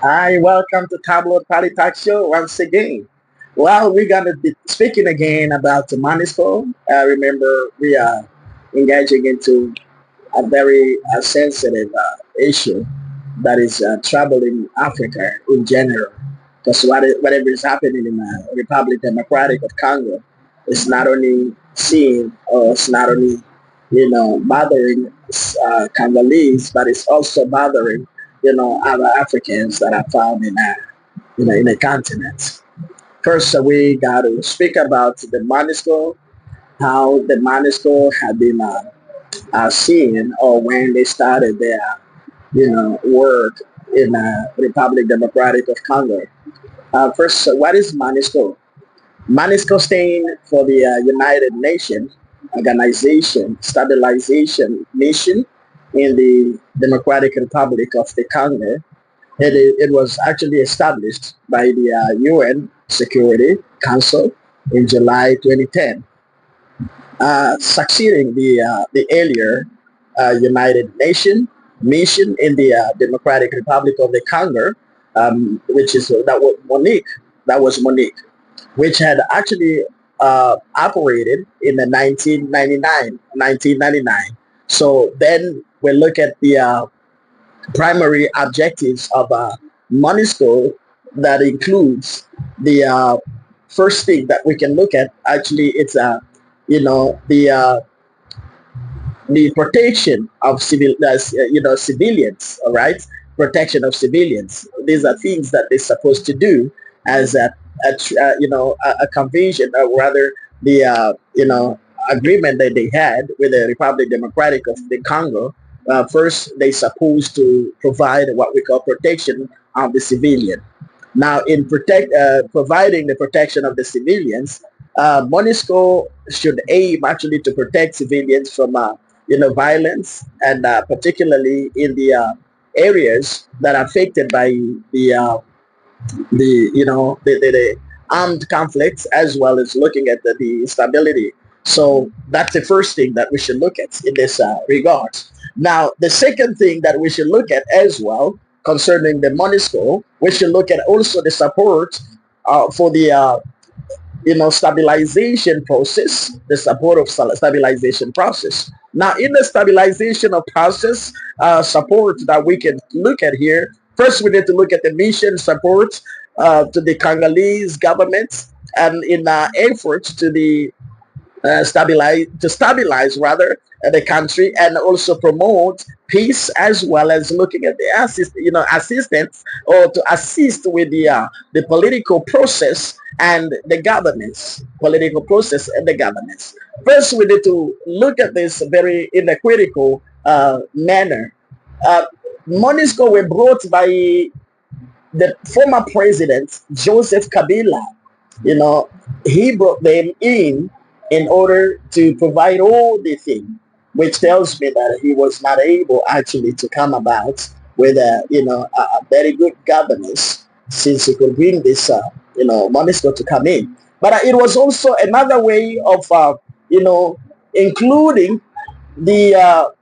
Hi, welcome to Tableau Party Talk Show once again. Well, we're going to be speaking again about the Monisco. Remember, we are engaging into a very sensitive issue that is troubling Africa in general. Because whatever is happening in the Republic Democratic of Congo is not only seen or it's not only, bothering Congolese, but it's also bothering, other Africans that are found in the continent. First, we got to speak about the MONUSCO, how the MONUSCO had been seen or when they started their work in Republic Democratic of Congo. First, what is MONUSCO? MONUSCO stands for the United Nations Organization Stabilization Mission in the Democratic Republic of the Congo. It was actually established by the UN Security Council in July 2010, succeeding the earlier United Nations mission in the Democratic Republic of the Congo, which is that was Monique, which had actually operated in the 1999. So then we look at the primary objectives of MONUSCO that includes the first thing that we can look at. Actually, it's you know the uh, the protection of civilians. All right, protection of civilians. These are things that they're supposed to do as a convention, or rather the agreement that they had with the Republic Democratic of the Congo. First, they supposed to provide what we call protection of the civilian. Now, in providing the protection of the civilians, MONUSCO should aim actually to protect civilians from violence, and particularly in the areas that are affected by the the armed conflicts, as well as looking at the stability. So that's the first thing that we should look at in this regard. Now, the second thing that we should look at as well concerning the MONUSCO, we should look at also the support for the stabilization process, the support of stabilization process. Now, in the stabilization of process support that we can look at here, first we need to look at the mission support to the Congolese government, and in efforts to the stabilize rather the country, and also promote peace, as well as looking at the assistance, or to assist with the political process and the governance, First, we need to look at this very in a critical manner. uh, Monisco were brought by the former president Joseph Kabila. You know, he brought them in order to provide all the things, which tells me that he was not able actually to come about with a very good governance, since he could bring this MONUSCO to come in. But it was also another way of you know including the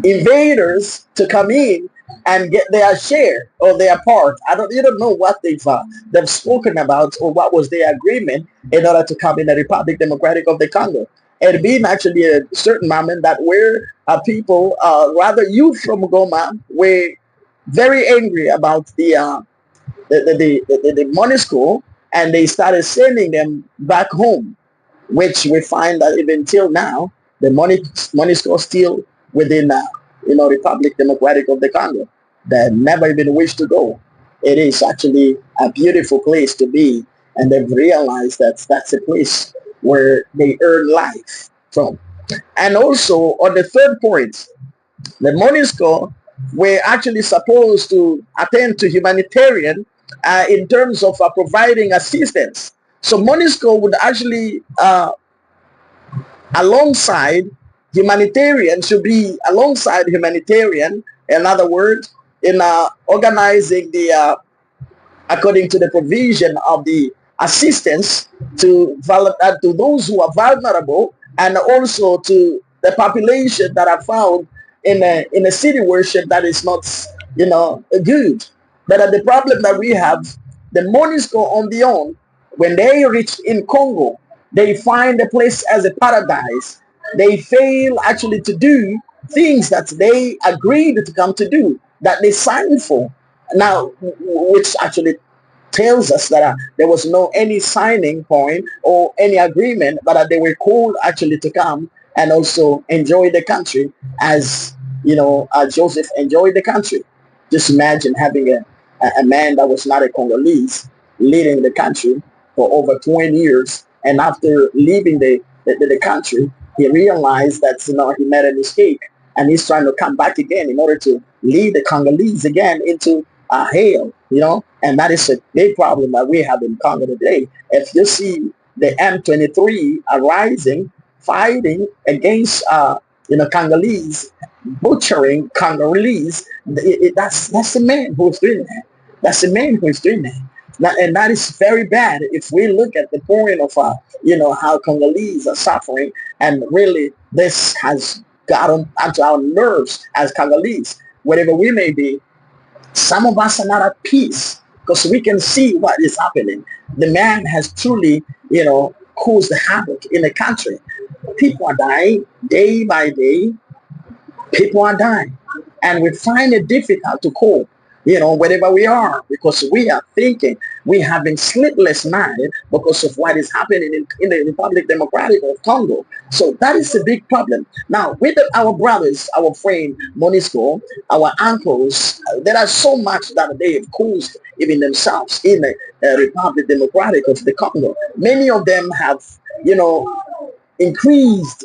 invaders to come in and get their share or their part. You don't know what they've spoken about, or what was their agreement in order to come in the Republic Democratic of the Congo. It being actually a certain moment that where people, rather youth from Goma, were very angry about the MONUSCO, and they started sending them back home, which we find that even till now, the money is still within, Republic Democratic of the Congo. They never even wish to go. It is actually a beautiful place to be, and they've realized that that's a place where they earn life from. And also, on the third point, the MONUSCO were actually supposed to attend to humanitarian in terms of providing assistance. So MONUSCO would actually alongside humanitarian, should be alongside humanitarian, in other words, in organizing the according to the provision of the assistance to those who are vulnerable, and also to the population that are found in a city worship that is not good. But the problem that we have, the MONUSCO on the own, when they reach in Congo, they find the place as a paradise. They fail actually to do things that they agreed to come to do, that they signed for. Now, which actually tells us that there was no any signing point or any agreement, but they were called actually to come and also enjoy the country as Joseph enjoyed the country. Just imagine having a man that was not a Congolese leading the country for over 20 years, and after leaving the country, he realized that he made a mistake, and he's trying to come back again in order to lead the Congolese again into hell, and that is a big problem that we have in Congo today. If you see the M23 arising, fighting against, Congolese, butchering Congolese, that's the man who is doing that. That's the man who is doing that. And that is very bad if we look at the point of, how Congolese are suffering, and really this has gotten onto our nerves as Congolese. Whatever we may be, some of us are not at peace because we can see what is happening. The man has truly, caused havoc in the country. People are dying day by day. People are dying. And we find it difficult to cope, wherever we are, because we are thinking, we having sleepless night because of what is happening in the Republic Democratic of Congo. So that is a big problem. Now, with our brothers, our friend MONUSCO, our uncles, there are so much that they have caused even themselves in the Republic Democratic of the Congo. Many of them have, increased,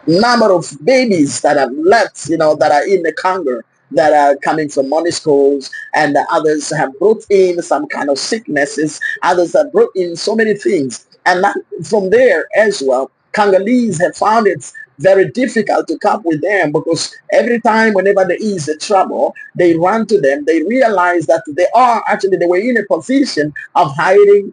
number of babies that have left, that are in the Congo, that are coming from MONUSCOs, and others have brought in some kind of sicknesses. Others have brought in so many things. And that, from there as well, Congolese have found it very difficult to cope with them, because every time, whenever there is a trouble, they run to them. They realize that they were in a position of hiding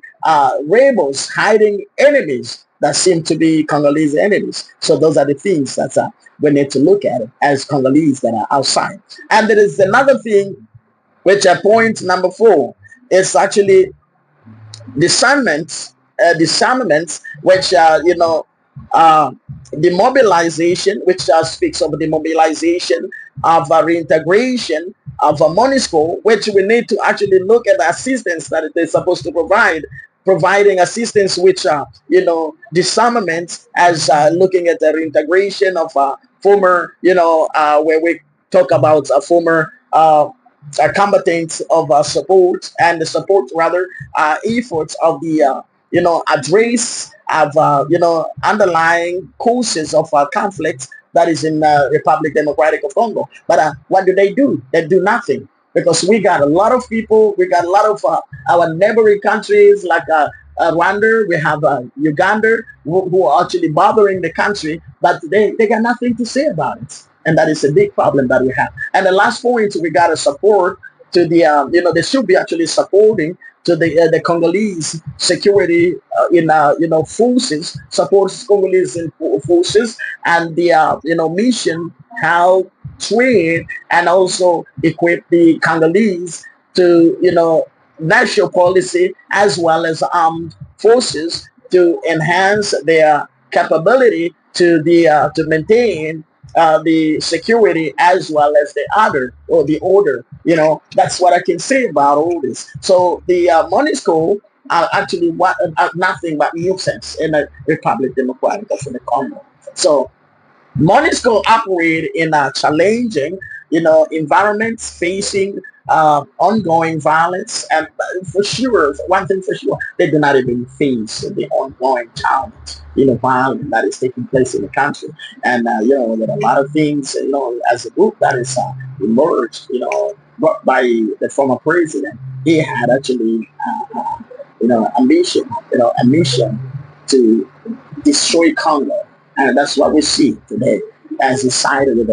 rebels, hiding enemies that seem to be Congolese enemies. So those are the things that we need to look at it as Congolese that are outside. And there is another thing, which point number 4 is actually discernment, which demobilization, which speaks of the mobilization of reintegration of MONUSCO, which we need to actually look at the assistance that they're supposed to providing assistance, which disarmament, as looking at the reintegration of former, where we talk about former combatants of support, and the support rather efforts of the address of underlying causes of conflicts that is in Republic Democratic of Congo. But what do? They do nothing, because we got a lot of people. We got a lot of our neighboring countries like Rwanda. We have Uganda, who are actually bothering the country, but they got nothing to say about it. And that is a big problem that we have. And the last point, we got to support to the, they should be actually supporting to the Congolese security forces, supports Congolese forces, and the mission, how train and also equip the Congolese to national policy as well as armed forces to enhance their capability to maintain the security as well as the order. That's what I can say about all this. So the MONUSCO are actually nothing but nuisance in the Republic Democratic of the Congo. So MONUSCO operate in a challenging, environments, facing ongoing violence, and for sure, one thing for sure, they do not even face the ongoing challenge, violence that is taking place in the country. And there are a lot of things, as a group that is emerged, brought by the former president. He had actually, a mission to destroy Congo. And that's what we see today, as he sided with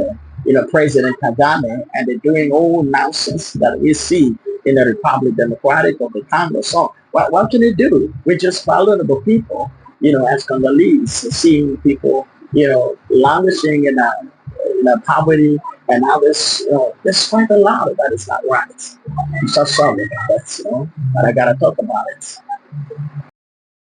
President Kagame, and they're doing all nonsense that we see in the Republic Democratic of the Congo. So what can they do? We're just vulnerable people, as Congolese, seeing people, languishing in a poverty, And now there's quite a lot that is not right. I'm so sorry about that, but I gotta talk about it.